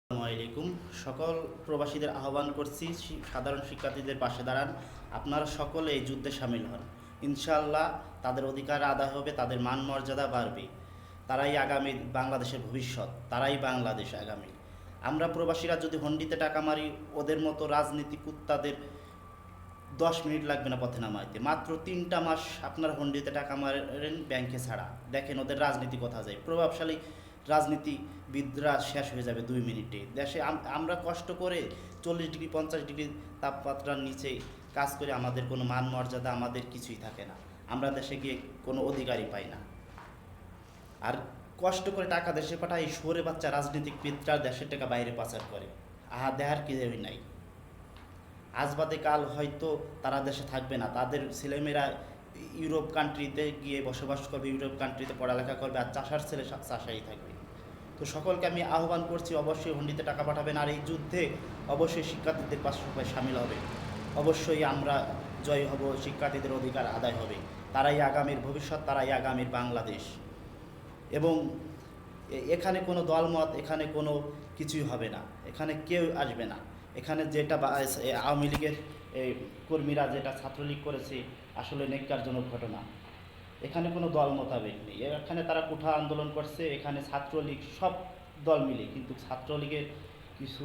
আসসালামু আলাইকুম। সকল প্রবাসীদের আহ্বান করছি সাধারণ শিক্ষার্থীদের পাশে দাঁড়ান। আপনারা সকলে এই যুদ্ধে সামিল হন। ইনশাআল্লাহ তাদের অধিকার আদায় হবে, তাদের মান মর্যাদা বাড়বে। তারাই আগামী বাংলাদেশের ভবিষ্যৎ, তারাই বাংলাদেশ আগামী। আমরা প্রবাসীরা যদি হন্ডিতে টাকা মারি, ওদের মতো রাজনীতি কুত্তাদের 10 মিনিট লাগবে না পথে নামাইতে। মাত্র 3টা মাস আপনারা হন্ডিতে টাকা মারেন ব্যাংকে ছাড়া, দেখেন ওদের রাজনীতি কোথা যায়। প্রভাবশালী রাজনীতিবিদরা শেষ হয়ে যাবে 2 মিনিটে। দেশে আমরা কষ্ট করে 40 ডিগ্রি 50 ডিগ্রি তাপমাত্রার নিচে কাজ করে আমাদের কোনো মান মর্যাদা, আমাদের কিছুই থাকে না। আমরা দেশে গিয়ে কোনো অধিকারই পাই না। আর কষ্ট করে টাকা দেশে পাঠায় এই শহুরে বাচ্চা রাজনীতিবিদরা দেশের টাকা বাইরে পাচার করে। দেহার কিছুই নাই। আজ বাদে কাল হয়তো তারা দেশে থাকবে না, তাদের ছেলেমেয়েরা ইউরোপ কান্ট্রিতে গিয়ে বসবাস করবে, ইউরোপ কান্ট্রিতে পড়ালেখা করবে, আর চাষার ছেলে চাষাই থাকবে। তো সকলকে আমি আহ্বান করছি, অবশ্যই হুন্ডিতে টাকা পাঠাবেন। আর এই যুদ্ধে অবশ্যই শিক্ষার্থীদের পাশে সবাই সামিল হবে। অবশ্যই আমরা জয় হব, শিক্ষার্থীদের অধিকার আদায় হবে। তারাই আগামীর ভবিষ্যৎ, তারাই আগামীর বাংলাদেশ। এবং এখানে কোনো দলমত, এখানে কোনো কিছুই হবে না, এখানে কেউ আসবে না। এখানে যেটা আওয়ামী লীগের কর্মীরা যেটা ছাত্রলীগ করেছে, আসলে নেক্কারজনক ঘটনা। এখানে কোনো দল মোতাবেক নেই, এখানে তারা কোঠা আন্দোলন করছে, এখানে ছাত্রলীগ সব দল মিলে, কিন্তু ছাত্রলীগের কিছু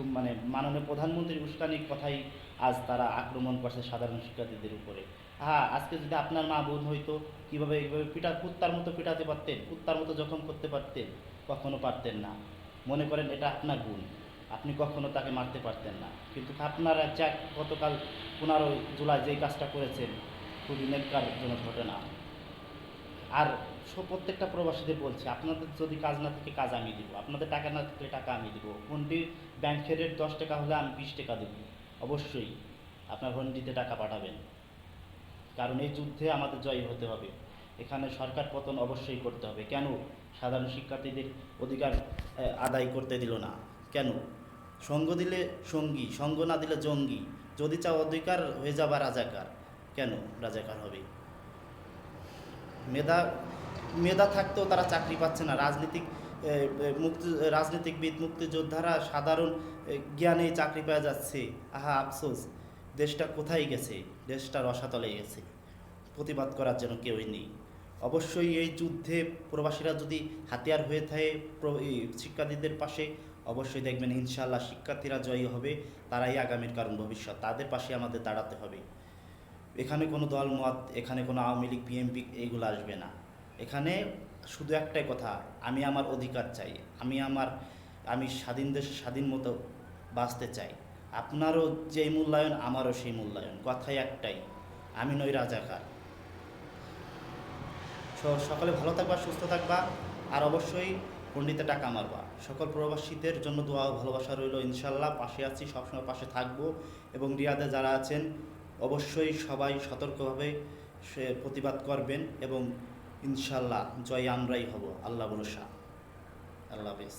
মাননীয় প্রধানমন্ত্রীর উস্কানির কথাই আজ তারা আক্রমণ করছে সাধারণ শিক্ষার্থীদের উপরে। আজকে যদি আপনার মা বোন হইতো, কীভাবে এইভাবে কুত্তার মতো পিটাতে পারতেন, কুত্তার মতো জখম করতে পারতেন? কখনো পারতেন না। মনে করেন এটা আপনার গুণ, আপনি কখনো তাকে মারতে পারতেন না। কিন্তু আপনারা গতকাল 15 জুলাই যেই কাজটা করেছেন, খুবই নেককারজনক ঘটনা। আর প্রত্যেকটা প্রবাসীদের বলছি, আপনাদের যদি কাজ না থাকে কাজ আমি দিব, আপনাদের টাকা না থাকলে টাকা আমি দিব। হুন্ডির ব্যাংকের রেট 10 টাকা হলে আমি 20 টাকা দেব। অবশ্যই আপনার হুন্ডিতে টাকা পাঠাবেন, কারণ এই যুদ্ধে আমাদের জয়ী হতে হবে। এখানে সরকার পতন অবশ্যই করতে হবে। কেন সাধারণ শিক্ষার্থীদের অধিকার আদায় করতে দিল না? কেন? সঙ্গ দিলে সঙ্গী, সঙ্গ না দিলে জঙ্গি। যদি চাও অধিকার, হয়ে যাবা রাজাকার। কেন রাজাকার হবে? মেধা মেধা থাকতেও তারা চাকরি পাচ্ছে না। রাজনীতিবিদ, মুক্তিযোদ্ধারা সাধারণ জ্ঞানেই চাকরি পাওয়া যাচ্ছে। আফসোস, দেশটা কোথায় গেছে? দেশটা রসাতলে গেছে। প্রতিবাদ করার জন্য কেউই নেই। অবশ্যই এই যুদ্ধে প্রবাসীরা যদি হাতিয়ার হয়ে থাকে শিক্ষার্থীদের পাশে, অবশ্যই দেখবেন ইনশাআল্লাহ শিক্ষার্থীরা জয়ী হবে। তারাই আগামীর কারণ ভবিষ্যৎ, তাদের পাশে আমাদের দাঁড়াতে হবে। এখানে কোনো দল মত, এখানে কোনো আওয়ামী লীগ বিএনপি এইগুলো আসবে না। এখানে শুধু একটাই কথা, আমি আমার অধিকার চাই, আমি স্বাধীন দেশে স্বাধীন মতো বাঁচতে চাই। আপনারও যেই মূল্যায়ন, আমারও সেই মূল্যায়ন। কথাই একটাই, আমি নই রাজাকার। সকলে ভালো থাকবা, সুস্থ থাকবা, আর অবশ্যই পণ্ডিতে টাকা মারবা। সকল প্রবাসীদের জন্য দোয়া ও ভালোবাসা রইল। ইনশাল্লাহ পাশে আছি, সবসময় পাশে থাকবো। এবং রিয়াদে যারা আছেন, অবশ্যই সবাই সতর্কভাবে প্রতিবাদ করবেন, এবং ইনশাল্লাহ জয় আমরাই হব। আল্লাহ ভরসা। আল্লাহ হাফেজ।